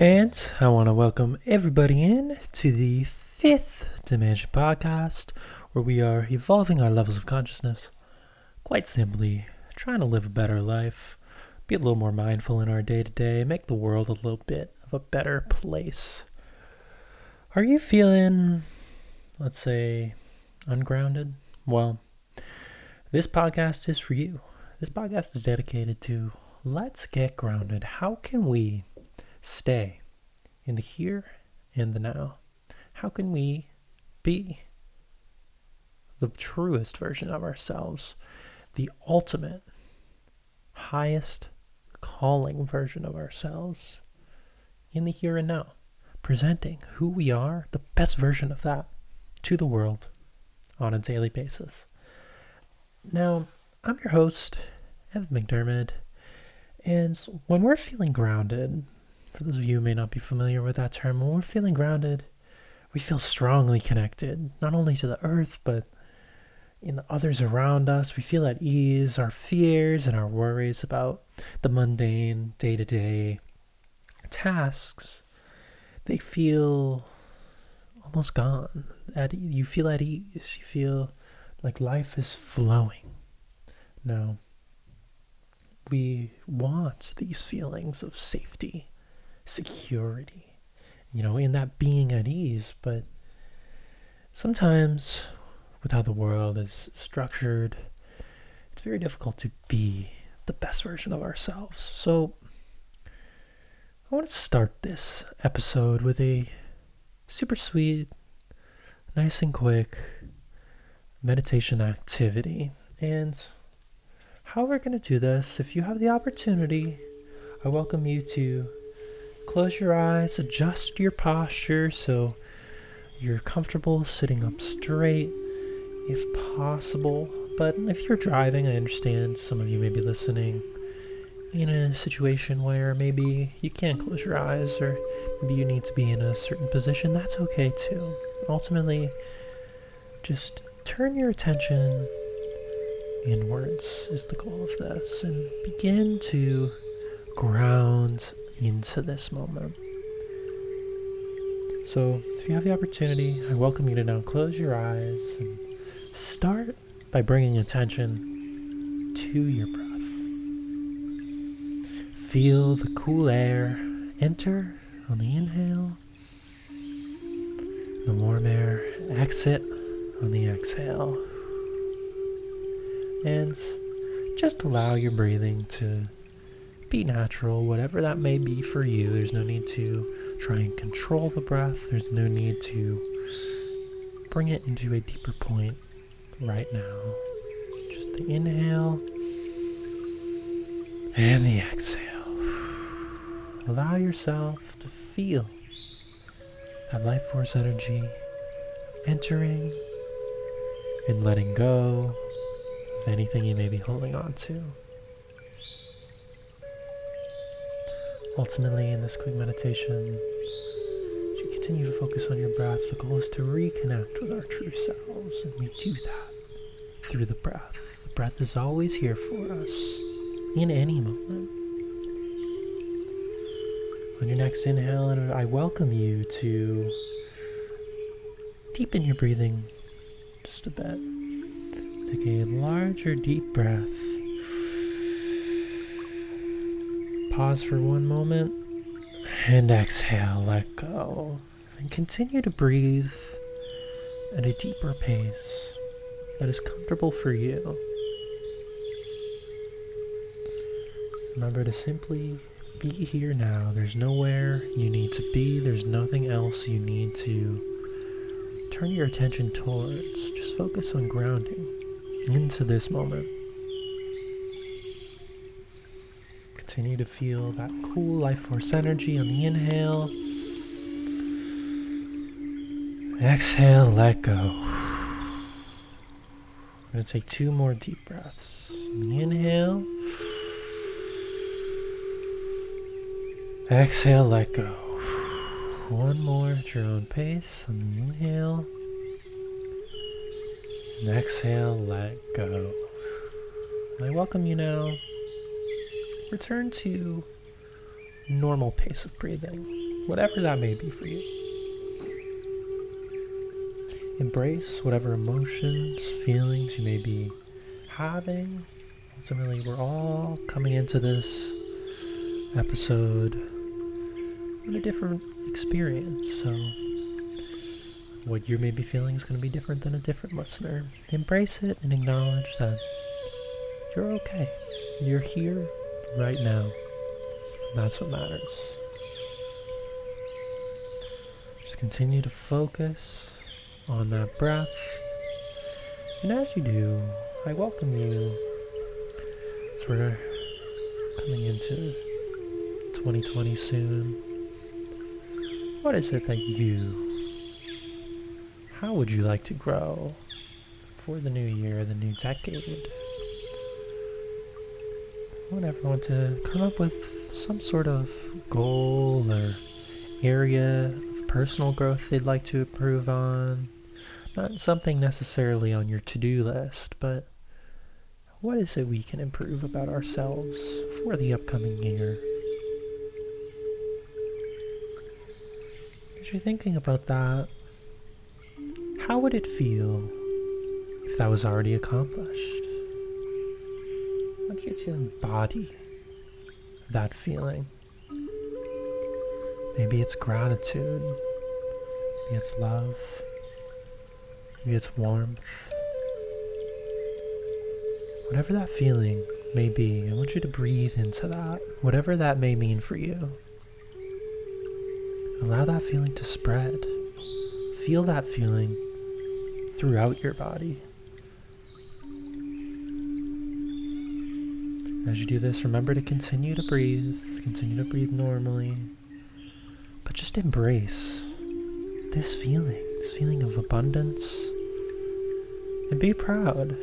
And I want to welcome everybody in to the fifth Dimension Podcast, where we are evolving our levels of consciousness. Quite simply, trying to live a better life, be a little more mindful in our day-to-day, make the world a little bit of a better place. Are you feeling, let's say, ungrounded? Well, this podcast is for you. This podcast is dedicated to let's get grounded. How can we stay in the here and the now? How can we be the truest version of ourselves, the ultimate, highest calling version of ourselves in the here and now, presenting who we are, the best version of that, to the world on a daily basis? Now, I'm your host, Evan McDermott, and when we're feeling grounded, for those of you who may not be familiar with that term, when we're feeling grounded, we feel strongly connected, not only to the earth, but in the others around us. We feel at ease. Our fears and our worries about the mundane, day-to-day tasks, they feel almost gone. You feel at ease. You feel like life is flowing. Now, we want these feelings of safety, security, in that being at ease, but sometimes with how the world is structured, it's very difficult to be the best version of ourselves. So I want to start this episode with a super sweet, nice and quick meditation activity. And how we're going to do this, if you have the opportunity, I welcome you to close your eyes, adjust your posture so you're comfortable sitting up straight if possible. But if you're driving, I understand some of you may be listening in a situation where maybe you can't close your eyes, or maybe you need to be in a certain position. That's okay too. Ultimately, just turn your attention inwards is the goal of this, and begin to ground into this moment. So if you have the opportunity, I welcome you to now close your eyes and start by bringing attention to your breath. Feel the cool air enter on the inhale, the warm air exit on the exhale, and just allow your breathing to be natural, whatever that may be for you. There's no need to try and control the breath. There's no need to bring it into a deeper point right now. Just the inhale and the exhale. Allow yourself to feel that life force energy entering and letting go of anything you may be holding on to. Ultimately, in this quick meditation, as you continue to focus on your breath, the goal is to reconnect with our true selves, and we do that through the breath. The breath is always here for us, in any moment. On your next inhale, and I welcome you to deepen your breathing just a bit. Take a larger, deep breath. Pause for one moment, and exhale, let go. And continue to breathe at a deeper pace that is comfortable for you. Remember to simply be here now. There's nowhere you need to be. There's nothing else you need to turn your attention towards. Just focus on grounding into this moment. Continue to feel that cool life force energy on the inhale. Exhale, let go. I'm going to take 2 more deep breaths. On the inhale. Exhale, let go. 1 more at your own pace. On the inhale. And exhale, let go. I welcome you now. Return to normal pace of breathing. whatever that may be for you. Embrace whatever emotions, feelings you may be having. Ultimately, we're all coming into this episode with a different experience, so what you may be feeling is going to be different than a different listener. Embrace it and acknowledge that you're okay. You're here right now. That's what matters. Just continue to focus on that breath. And as you do, I welcome you as we're coming into 2020 soon. What is it that how would you like to grow for the new year, the new decade? I want everyone to come up with some sort of goal or area of personal growth they'd like to improve on. Not something necessarily on your to-do list, but what is it we can improve about ourselves for the upcoming year? As you're thinking about that, how would it feel if that was already accomplished? I want you to embody that feeling. Maybe it's gratitude, maybe it's love, maybe it's warmth. Whatever that feeling may be, I want you to breathe into that, whatever that may mean for you. Allow that feeling to spread. Feel that feeling throughout your body. As you do this, remember to continue to breathe normally, but just embrace this feeling of abundance, and be proud.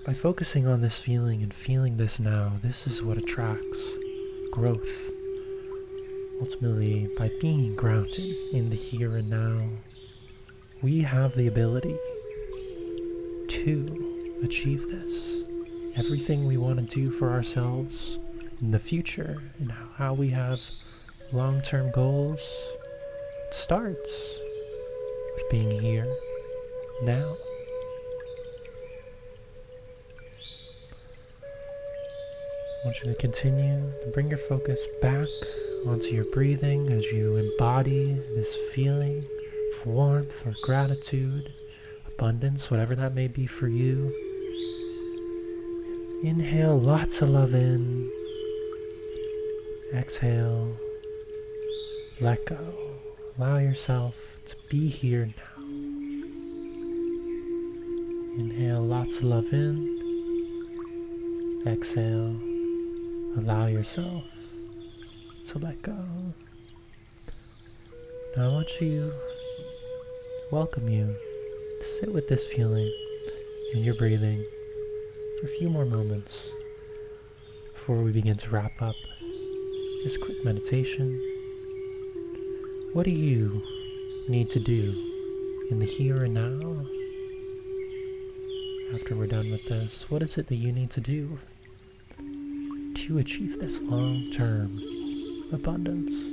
By focusing on this feeling and feeling this now, this is what attracts growth. Ultimately, by being grounded in the here and now, we have the ability to achieve this. Everything we want to do for ourselves in the future and how we have long-term goals, it starts with being here now. I want you to continue to bring your focus back onto your breathing as you embody this feeling of warmth or gratitude, abundance, whatever that may be for you. Inhale lots of love in. Exhale. Let go. Allow yourself to be here now. Inhale lots of love in. Exhale. Allow yourself to let go. Now I want to welcome you to sit with this feeling in your breathing for a few more moments before we begin to wrap up this quick meditation. What do you need to do in the here and now? After we're done with this, what is it that you need to do to achieve this long-term abundance?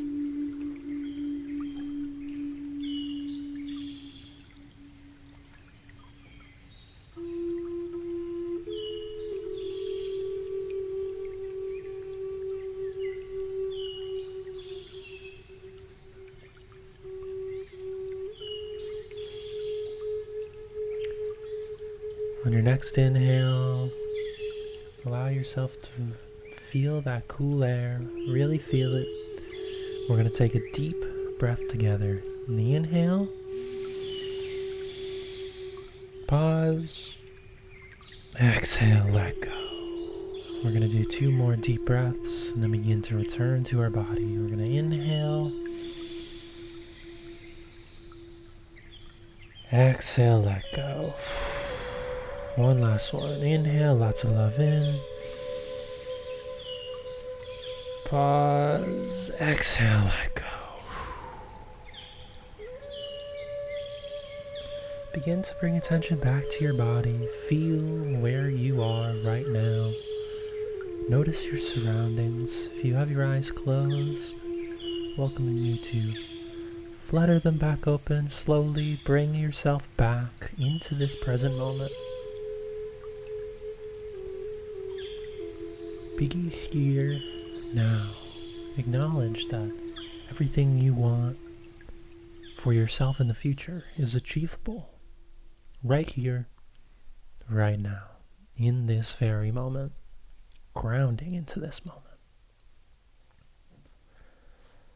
On your next inhale, allow yourself to feel that cool air, really feel it. We're going to take a deep breath together. In the inhale, pause, exhale, let go. We're going to do 2 more deep breaths and then begin to return to our body. We're going to inhale, exhale, let go. One last one. Inhale, lots of love in. Pause. Exhale, let go. Begin to bring attention back to your body. Feel where you are right now. Notice your surroundings. If you have your eyes closed, welcoming you to flutter them back open, slowly bring yourself back into this present moment. Be here now. Acknowledge that everything you want for yourself in the future is achievable right here, right now, in this very moment, grounding into this moment.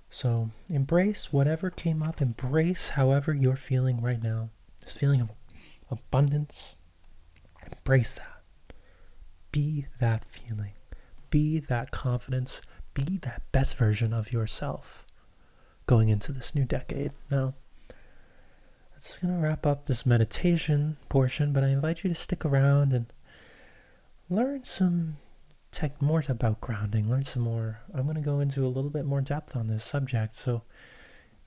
So embrace whatever came up, embrace however you're feeling right now, this feeling of abundance. Embrace that. Be that feeling. Be that confidence. Be that best version of yourself going into this new decade. Now, that's going to wrap up this meditation portion, but I invite you to stick around and learn some more about grounding, learn some more. I'm going to go into a little bit more depth on this subject, so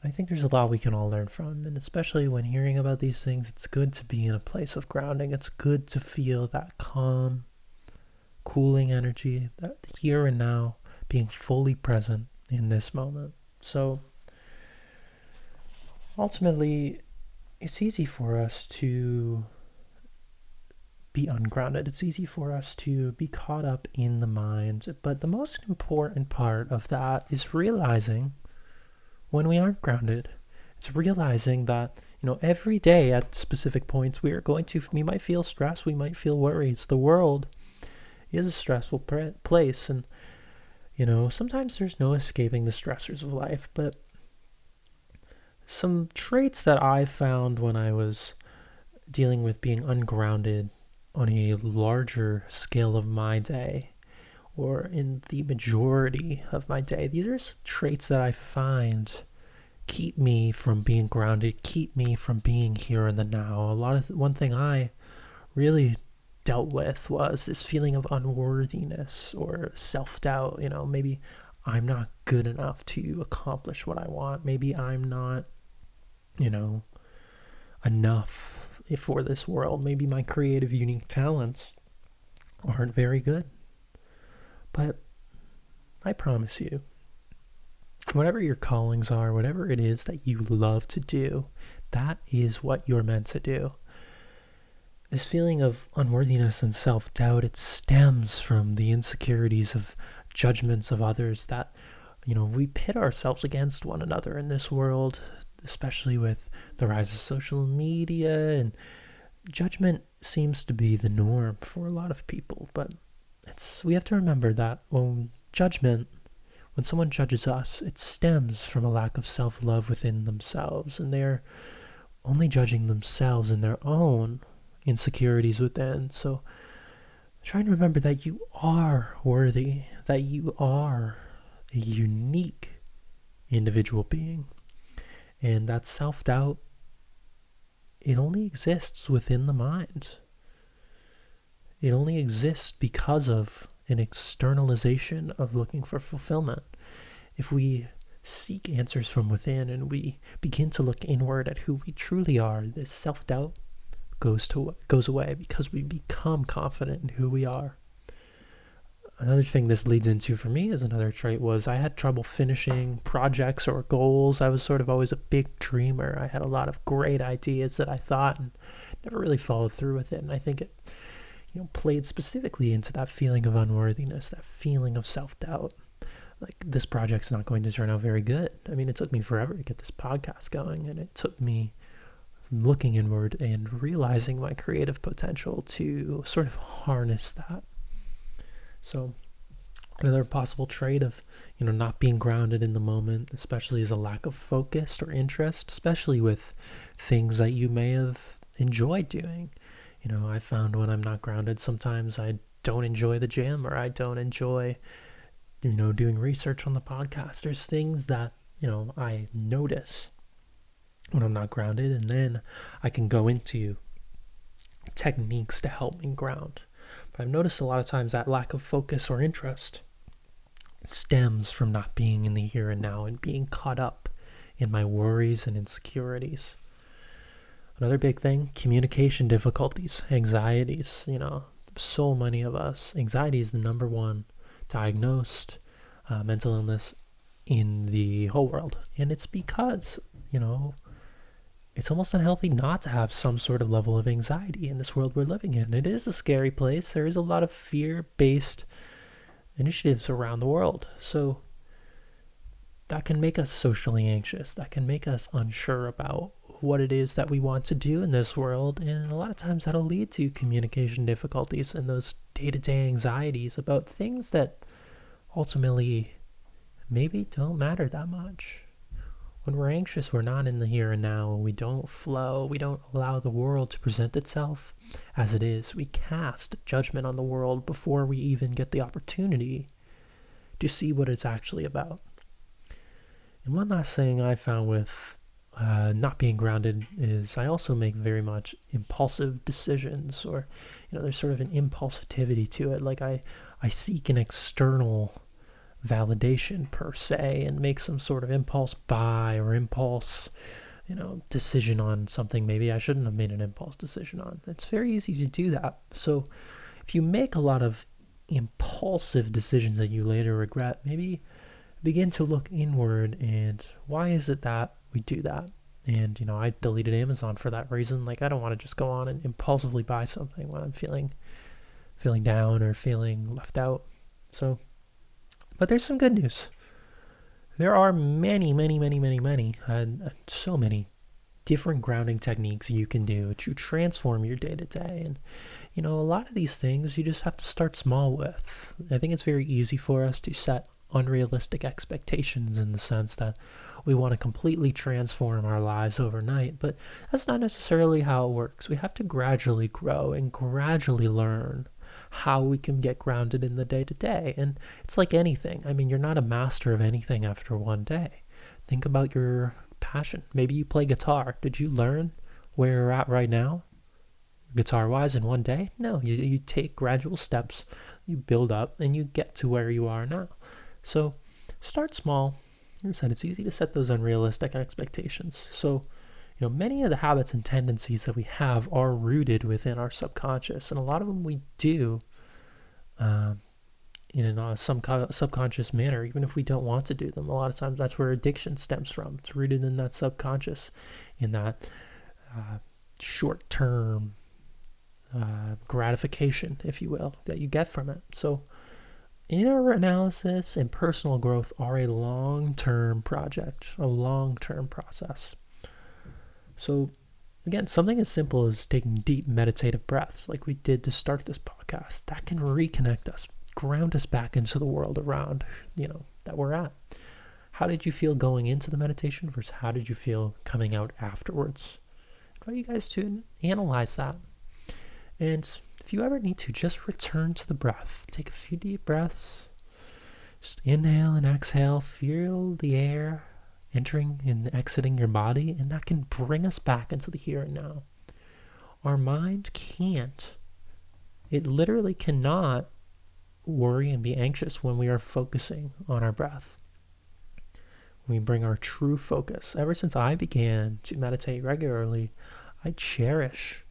I think there's a lot we can all learn from, and especially when hearing about these things, it's good to be in a place of grounding. It's good to feel that calm, cooling energy, that here and now, being fully present in this moment. So ultimately, it's easy for us to be ungrounded. It's easy for us to be caught up in the mind. But the most important part of that is realizing when we aren't grounded. It's realizing that, every day at specific points we might feel stress, we might feel worries. The world is a stressful place, and sometimes there's no escaping the stressors of life. But some traits that I found when I was dealing with being ungrounded on a larger scale of my day, or in the majority of my day, these are traits that I find keep me from being grounded, keep me from being here in the now. One thing I really dealt with was this feeling of unworthiness or self-doubt. Maybe I'm not good enough to accomplish what I want. Maybe I'm not, enough for this world. Maybe my creative, unique talents aren't very good. But I promise you, whatever your callings are, whatever it is that you love to do, that is what you're meant to do. This feeling of unworthiness and self-doubt, it stems from the insecurities of judgments of others that, we pit ourselves against one another in this world, especially with the rise of social media, and judgment seems to be the norm for a lot of people. But we have to remember that when someone judges us, it stems from a lack of self-love within themselves, and they're only judging themselves and their own insecurities within. So try to remember that you are worthy, that you are a unique individual being. And that self-doubt, it only exists within the mind. It only exists because of an externalization of looking for fulfillment. If we seek answers from within and we begin to look inward at who we truly are, this self-doubt goes away because we become confident in who we are. Another thing this leads into for me as another trait was I had trouble finishing projects or goals. I was sort of always a big dreamer. I had a lot of great ideas that I thought and never really followed through with it. And I think it, played specifically into that feeling of unworthiness, that feeling of self-doubt. Like, this project's not going to turn out very good. I mean, it took me forever to get this podcast going, and it took me looking inward and realizing my creative potential to sort of harness that. So another possible trait of, not being grounded in the moment, especially, is a lack of focus or interest, especially with things that you may have enjoyed doing. I found when I'm not grounded, sometimes I don't enjoy the gym, or I don't enjoy, doing research on the podcast. There's things that, I notice when I'm not grounded, and then I can go into techniques to help me ground. But I've noticed a lot of times that lack of focus or interest stems from not being in the here and now and being caught up in my worries and insecurities. Another big thing, communication difficulties, anxieties. So many of us, anxiety is the number one diagnosed mental illness in the whole world. And it's because, it's almost unhealthy not to have some sort of level of anxiety in this world we're living in. It is a scary place. There is a lot of fear-based initiatives around the world. So that can make us socially anxious. That can make us unsure about what it is that we want to do in this world. And a lot of times that'll lead to communication difficulties and those day-to-day anxieties about things that ultimately maybe don't matter that much. When we're anxious, we're not in the here and now. We don't flow. We don't allow the world to present itself as it is. We cast judgment on the world before we even get the opportunity to see what it's actually about. And one last thing I found with not being grounded is I also make very much impulsive decisions, or, there's sort of an impulsivity to it. Like I seek an external validation per se and make some sort of impulse buy or impulse decision on something maybe I shouldn't have made an impulse decision on. It's very easy to do that. So if you make a lot of impulsive decisions that you later regret, maybe begin to look inward and why is it that we do that? And I deleted Amazon for that reason. Like, I don't want to just go on and impulsively buy something when I'm feeling down or feeling left out. But there's some good news. There are many, so many different grounding techniques you can do to transform your day-to-day. And, a lot of these things you just have to start small with. I think it's very easy for us to set unrealistic expectations in the sense that we want to completely transform our lives overnight, but that's not necessarily how it works. We have to gradually grow and gradually learn how we can get grounded in the day-to-day. And it's like anything. I mean, you're not a master of anything after one day. Think about your passion. Maybe you play guitar. Did you learn where you're at right now, guitar-wise, in one day? No, you take gradual steps, you build up, and you get to where you are now. So start small. Like I said, it's easy to set those unrealistic expectations. So many of the habits and tendencies that we have are rooted within our subconscious, and a lot of them we do in a subconscious manner, even if we don't want to do them. A lot of times that's where addiction stems from. It's rooted in that subconscious, in that short-term gratification, if you will, that you get from it. So inner analysis and personal growth are a long-term project, a long-term process. So again, something as simple as taking deep meditative breaths like we did to start this podcast, that can reconnect us, ground us back into the world around, that we're at. How did you feel going into the meditation versus how did you feel coming out afterwards? I want you guys to analyze that. And if you ever need to, just return to the breath. Take a few deep breaths. Just inhale and exhale. Feel the air entering and exiting your body, and that can bring us back into the here and now. Our mind can't. It literally cannot worry and be anxious when we are focusing on our breath. We bring our true focus. Ever since I began to meditate regularly, I cherish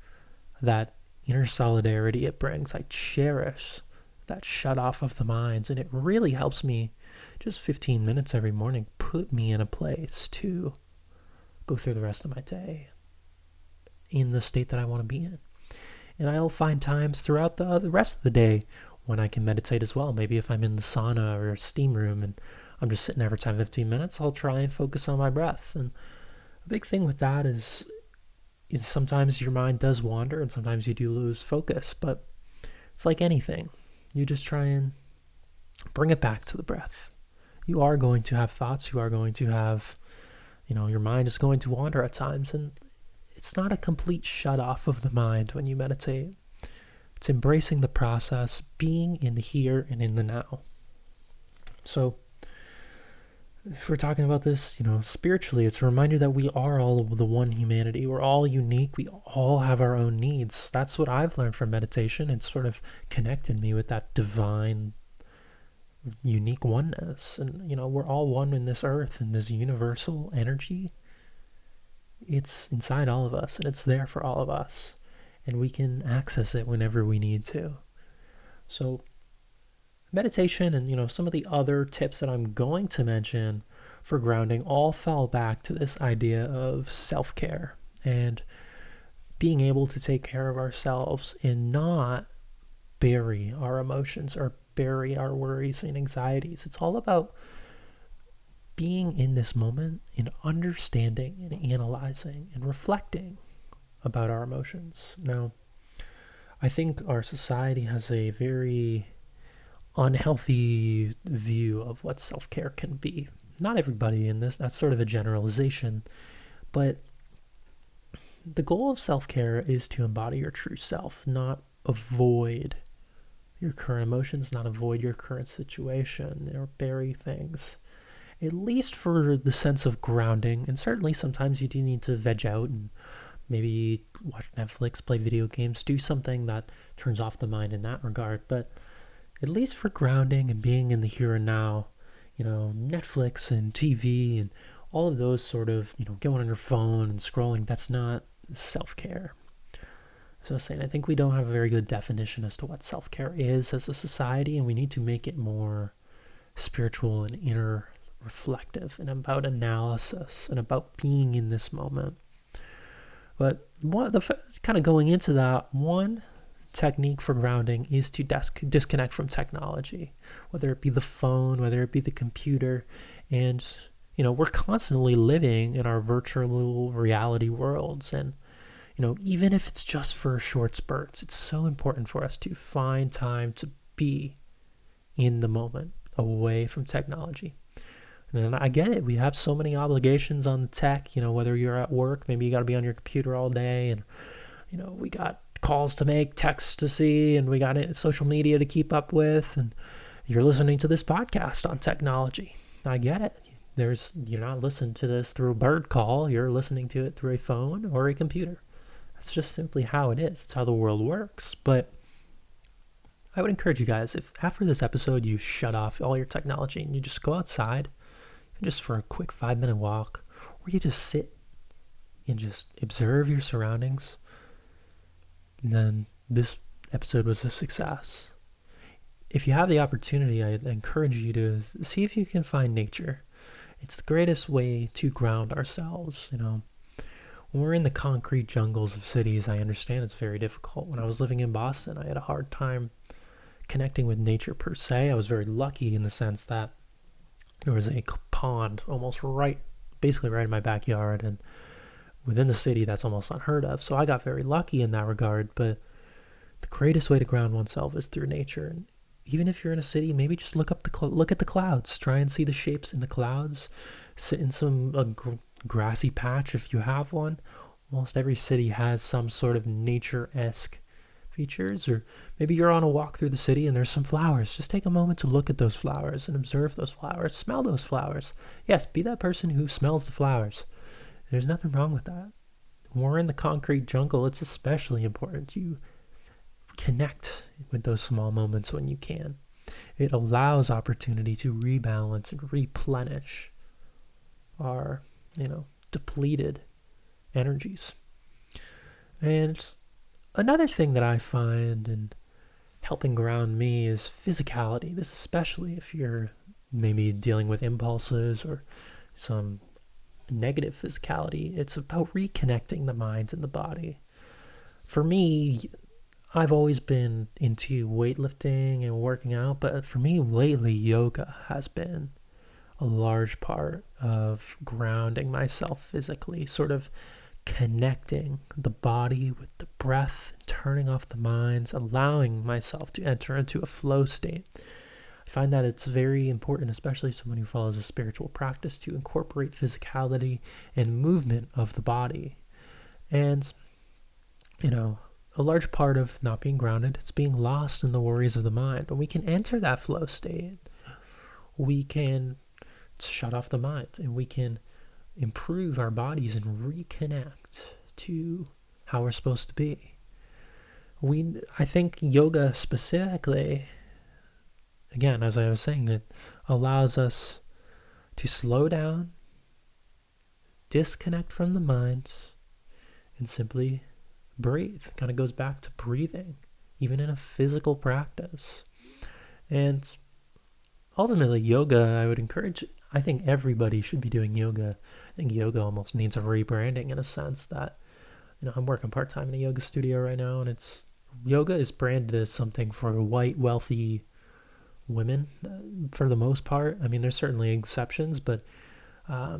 that inner solidarity it brings. I cherish that shut off of the minds, and it really helps me. Just 15 minutes every morning put me in a place to go through the rest of my day in the state that I want to be in. And I'll find times throughout the rest of the day when I can meditate as well. Maybe if I'm in the sauna or a steam room and I'm just sitting every time 15 minutes, I'll try and focus on my breath. And a big thing with that is sometimes your mind does wander and sometimes you do lose focus, but it's like anything. You just try and bring it back to the breath. You are going to have thoughts. You are going to have, your mind is going to wander at times. And it's not a complete shut off of the mind when you meditate. It's embracing the process, being in the here and in the now. So if we're talking about this, spiritually, it's a reminder that we are all of the one humanity. We're all unique. We all have our own needs. That's what I've learned from meditation. It's sort of connected me with that divine unique oneness. And we're all one in this earth, and this universal energy, it's inside all of us, and it's there for all of us, and we can access it whenever we need to. So meditation and, some of the other tips that I'm going to mention for grounding all fall back to this idea of self-care and being able to take care of ourselves and not bury our emotions or bury our worries and anxieties. It's all about being in this moment and understanding and analyzing and reflecting about our emotions. Now, I think our society has a very unhealthy view of what self-care can be. Not everybody in this, that's sort of a generalization, but the goal of self-care is to embody your true self, not avoid your current emotions, not avoid your current situation or bury things. At least for the sense of grounding, and certainly sometimes you do need to veg out and maybe watch Netflix, play video games, do something that turns off the mind in that regard. But at least for grounding and being in the here and now, Netflix and TV and all of those sort of, going on your phone and scrolling, that's not self-care. So I was saying, I think we don't have a very good definition as to what self-care is as a society, and we need to make it more spiritual and inner reflective and about analysis and about being in this moment. But kind of going into that, one technique for grounding is to disconnect from technology, whether it be the phone, whether it be the computer. And, we're constantly living in our virtual reality worlds. And, even if it's just for short spurts, it's so important for us to find time to be in the moment, away from technology. And I get it. We have so many obligations on the tech, whether you're at work, maybe you got to be on your computer all day, and, we got calls to make, texts to see, and we got social media to keep up with, and you're listening to this podcast on technology. I get it. You're not listening to this through a bird call. You're listening to it through a phone or a computer. That's just simply how it is. It's how the world works. But I would encourage you guys, if after this episode you shut off all your technology and you just go outside, just for a quick 5-minute walk, or you just sit and just observe your surroundings, then this episode was a success. If you have the opportunity, I encourage you to see if you can find nature. It's the greatest way to ground ourselves. When we're in the concrete jungles of cities, I understand it's very difficult. When I was living in Boston, I had a hard time connecting with nature per se. I was very lucky in the sense that there was a pond almost basically right in my backyard, and within the city that's almost unheard of. So I got very lucky in that regard, but the greatest way to ground oneself is through nature. And even if you're in a city, maybe just look at the clouds, try and see the shapes in the clouds, sit in some grassy patch if you have one. Almost every city has some sort of nature-esque features, or maybe you're on a walk through the city and there's some flowers. Just take a moment to look at those flowers and observe those flowers, smell those flowers. Yes, be that person who smells the flowers. There's nothing wrong with that. When we're in the concrete jungle, it's especially important to connect with those small moments when you can. It allows opportunity to rebalance and replenish our, depleted energies. And another thing that I find in helping ground me is physicality. This especially if you're maybe dealing with impulses or some negative physicality. It's about reconnecting the mind and the body. For me, I've always been into weightlifting and working out, but for me lately, yoga has been a large part of grounding myself physically, sort of connecting the body with the breath, turning off the minds, allowing myself to enter into a flow state. I find that it's very important, especially someone who follows a spiritual practice, to incorporate physicality and movement of the body. And, a large part of not being grounded, it's being lost in the worries of the mind. When we can enter that flow state, we can shut off the mind and we can improve our bodies and reconnect to how we're supposed to be. I think yoga specifically, again, as I was saying, it allows us to slow down, disconnect from the mind, and simply breathe. Kind of goes back to breathing, even in a physical practice. And ultimately, yoga, I think everybody should be doing yoga. I think yoga almost needs a rebranding in a sense that, I'm working part-time in a yoga studio right now, and yoga is branded as something for white, wealthy women for the most part. I mean, there's certainly exceptions, but I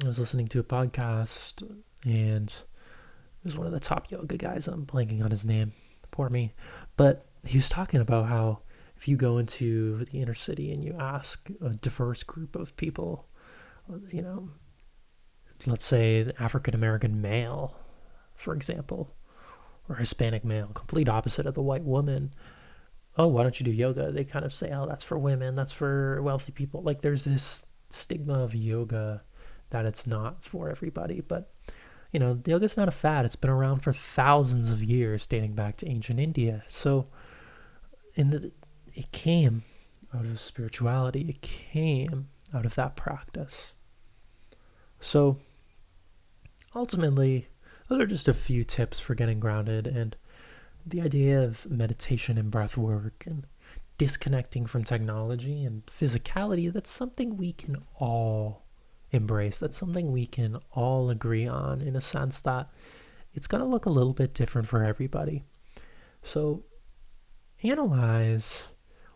was listening to a podcast, and it was one of the top yoga guys. I'm blanking on his name. Poor me. But he was talking about how if you go into the inner city and you ask a diverse group of people, let's say the African-American male, for example, or Hispanic male, complete opposite of the white woman, oh, why don't you do yoga? They kind of say, oh, that's for women, that's for wealthy people. Like there's this stigma of yoga that it's not for everybody. But, yoga's not a fad. It's been around for thousands of years, dating back to ancient India. So it came out of spirituality. It came out of that practice. So ultimately, those are just a few tips for getting grounded, and the idea of meditation and breath work and disconnecting from technology and physicality, that's something we can all embrace. That's something we can all agree on, in a sense that it's going to look a little bit different for everybody. So analyze,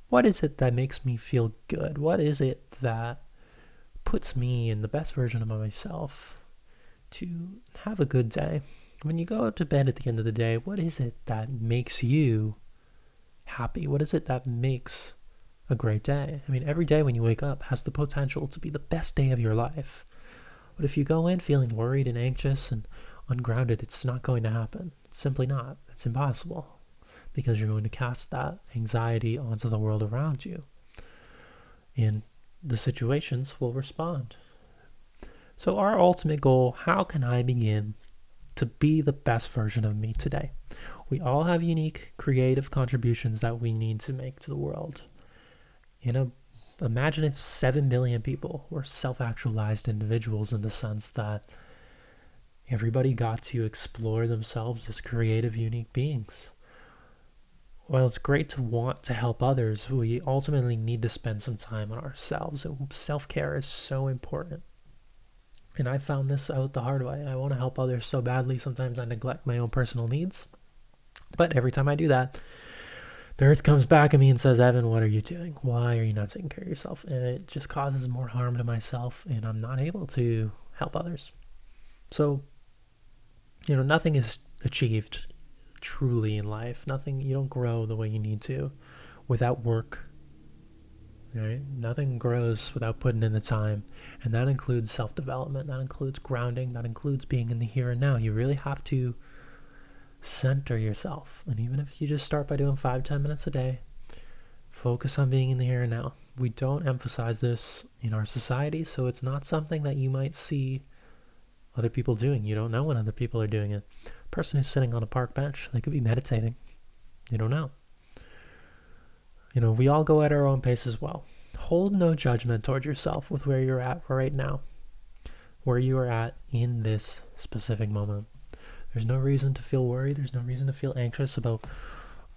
what is it that makes me feel good? What is it that puts me in the best version of myself to have a good day? When you go to bed at the end of the day, what is it that makes you happy? What is it that makes a great day? I mean, every day when you wake up has the potential to be the best day of your life. But if you go in feeling worried and anxious and ungrounded, it's not going to happen. It's simply not. It's impossible, because you're going to cast that anxiety onto the world around you, and the situations will respond. So our ultimate goal, how can I begin to be the best version of me today? We all have unique creative contributions that we need to make to the world. Imagine if 7 billion people were self-actualized individuals, in the sense that everybody got to explore themselves as creative, unique beings. While it's great to want to help others, we ultimately need to spend some time on ourselves. Self-care is so important. And I found this out the hard way. I want to help others so badly. Sometimes I neglect my own personal needs. But every time I do that, the earth comes back at me and says, Evan, what are you doing? Why are you not taking care of yourself? And it just causes more harm to myself, and I'm not able to help others. So, nothing is achieved truly in life. You don't grow the way you need to without work. Right? Nothing grows without putting in the time, and that includes self-development, that includes grounding, that includes being in the here and now. You really have to center yourself, and even if you just start by doing 5-10 minutes a day, focus on being in the here and now. We don't emphasize this in our society, so it's not something that you might see other people doing. You don't know when other people are doing it. A person who's sitting on a park bench, they could be meditating. You don't know. We all go at our own pace as well. Hold no judgment towards yourself with where you're at right now, where you are at in this specific moment. There's no reason to feel worried. There's no reason to feel anxious about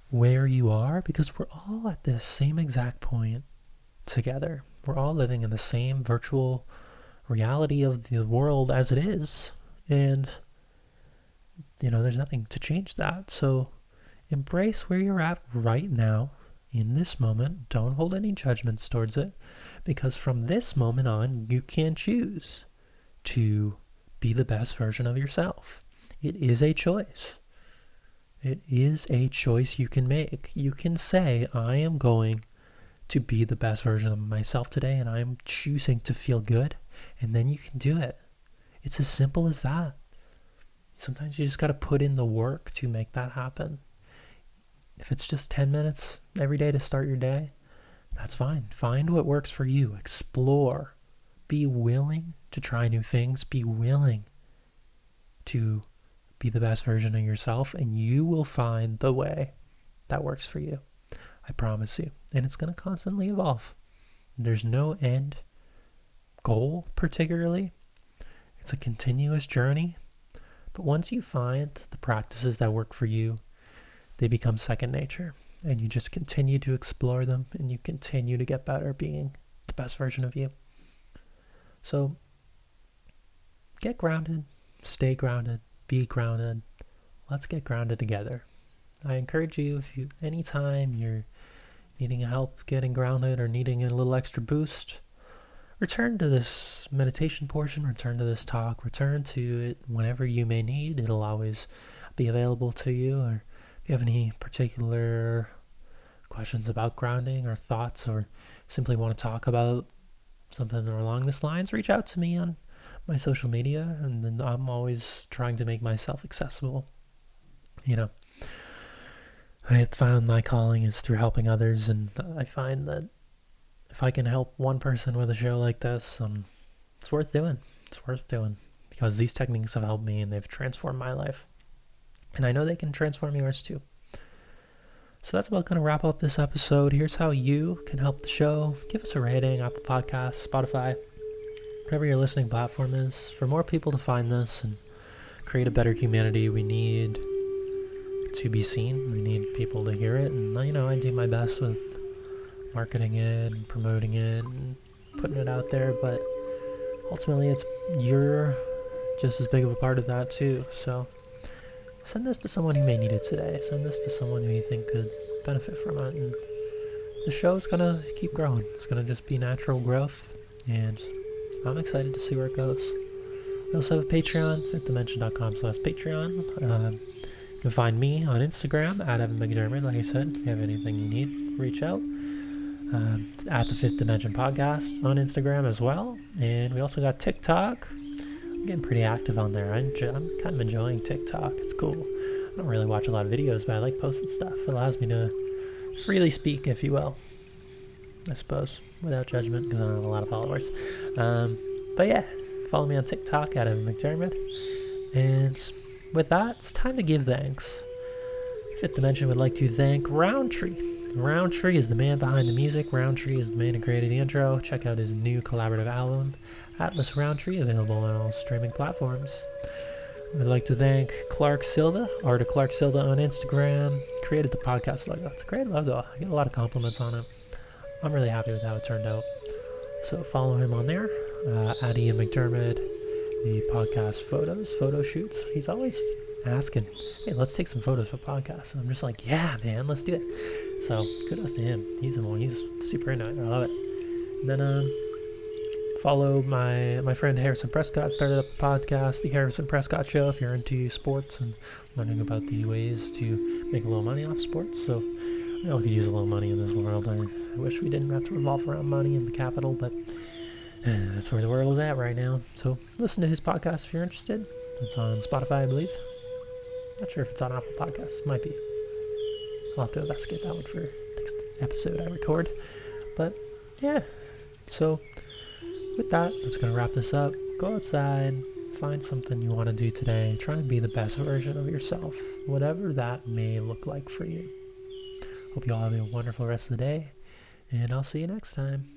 where you are, because we're all at this same exact point together. We're all living in the same virtual reality of the world as it is. And, there's nothing to change that. So embrace where you're at right now. In this moment, don't hold any judgments towards it, because from this moment on, you can choose to be the best version of yourself. It is a choice. It is a choice you can make. You can say, I am going to be the best version of myself today, and I am choosing to feel good, and then you can do it. It's as simple as that. Sometimes you just got to put in the work to make that happen. If it's just 10 minutes every day to start your day, that's fine. Find what works for you. Explore. Be willing to try new things. Be willing to be the best version of yourself, and you will find the way that works for you. I promise you. And it's going to constantly evolve. There's no end goal particularly. It's a continuous journey. But once you find the practices that work for you, they become second nature, and you just continue to explore them, and you continue to get better being best version of you. So get grounded, stay grounded, be grounded. Let's get grounded together. I encourage you, anytime you're needing help getting grounded or needing a little extra boost, return to this meditation portion, return to this talk, return to it whenever you may need. It'll always be available to you. Or if you have any particular questions about grounding or thoughts, or simply want to talk about something along this lines, reach out to me on my social media, and then I'm always trying to make myself accessible. I have found my calling is through helping others, and I find that if I can help one person with a show like this, it's worth doing. It's worth doing, because these techniques have helped me and they've transformed my life. And I know they can transform yours too. So that's about going to wrap up this episode. Here's how you can help the show. Give us a rating, Apple Podcasts, Spotify, whatever your listening platform is. For more people to find this and create a better humanity, we need to be seen. We need people to hear it. And, I do my best with marketing it and promoting it and putting it out there. But ultimately, you're just as big of a part of that too. So send this to someone who may need it today. Send this to someone who you think could benefit from it. And the show's going to keep growing. It's going to just be natural growth. And I'm excited to see where it goes. We also have a Patreon, fifthdimension.com/Patreon. You can find me on Instagram at Evan McDermott. Like I said, if you have anything you need, reach out. At the Fifth Dimension Podcast on Instagram as well. And we also got TikTok. I'm getting pretty active on there. I'm kind of enjoying TikTok. It's cool. I don't really watch a lot of videos, but I like posting stuff. It allows me to freely speak, if you will, I suppose, without judgment, because I don't have a lot of followers. But yeah, follow me on TikTok at Evan McDermott. And with that, it's time to give thanks. Fifth Dimension would like to thank Roundtree. Roundtree is the man behind the music. Roundtree is the man who created the intro. Check out his new collaborative album, Atlas Roundtree, available on all streaming platforms. We'd like to thank Clark Silva, Art of Clark Silva on Instagram. Created the podcast logo. It's a great logo. I get a lot of compliments on it. I'm really happy with how it turned out. So follow him on there. At Ian McDermott, the podcast photo shoots. He's always asking, hey, let's take some photos for podcasts. And I'm just like, yeah, man, let's do it. So kudos to him. He's the one. He's super into it. I love it. And then follow my friend Harrison Prescott. Started up a podcast, The Harrison Prescott Show, if you're into sports and learning about the ways to make a little money off sports. So we all could use a little money in this world. I wish we didn't have to revolve around money and the capital, but that's where the world is at right now. So listen to his podcast if you're interested. It's on Spotify, I believe. Not sure if it's on Apple Podcasts. Might be. I'll have to investigate that one for next episode I record. But yeah, so with that, that's going to wrap this up. Go outside, find something you want to do today. Try and be the best version of yourself, whatever that may look like for you. Hope you all have a wonderful rest of the day, and I'll see you next time.